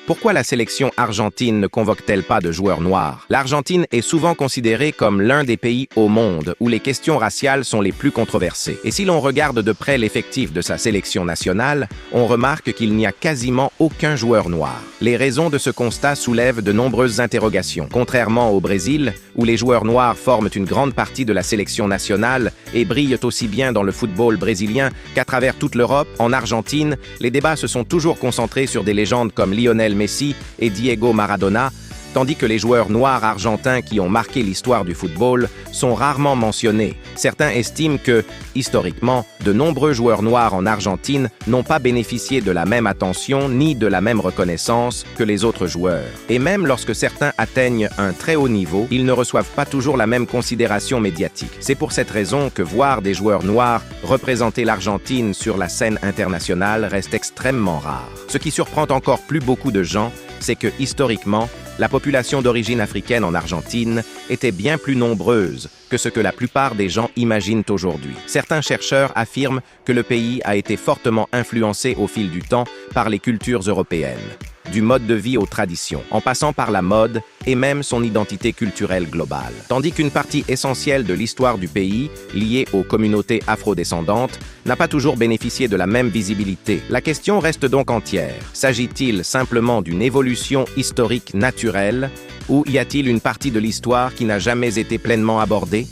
Pourquoi la sélection argentine ne convoque-t-elle pas de joueurs noirs? L'Argentine est souvent considérée comme l'un des pays au monde où les questions raciales sont les plus controversées. Et si l'on regarde de près l'effectif de sa sélection nationale, on remarque qu'il n'y a quasiment aucun joueur noir. Les raisons de ce constat soulèvent de nombreuses interrogations. Contrairement au Brésil, où les joueurs noirs forment une grande partie de la sélection nationale et brillent aussi bien dans le football brésilien qu'à travers toute l'Europe, en Argentine, les débats se sont toujours concentrés sur des légendes comme Lionel Messi et Diego Maradona, tandis que les joueurs noirs argentins qui ont marqué l'histoire du football sont rarement mentionnés. Certains estiment que, historiquement, de nombreux joueurs noirs en Argentine n'ont pas bénéficié de la même attention ni de la même reconnaissance que les autres joueurs. Et même lorsque certains atteignent un très haut niveau, ils ne reçoivent pas toujours la même considération médiatique. C'est pour cette raison que voir des joueurs noirs représenter l'Argentine sur la scène internationale reste extrêmement rare. Ce qui surprend encore plus beaucoup de gens, c'est que, historiquement, la population d'origine africaine en Argentine était bien plus nombreuse que ce que la plupart des gens imaginent aujourd'hui. Certains chercheurs affirment que le pays a été fortement influencé au fil du temps par les cultures européennes, du mode de vie aux traditions, en passant par la mode et même son identité culturelle globale. Tandis qu'une partie essentielle de l'histoire du pays, liée aux communautés afrodescendantes, n'a pas toujours bénéficié de la même visibilité. La question reste donc entière. S'agit-il simplement d'une évolution historique naturelle, ou y a-t-il une partie de l'histoire qui n'a jamais été pleinement abordée?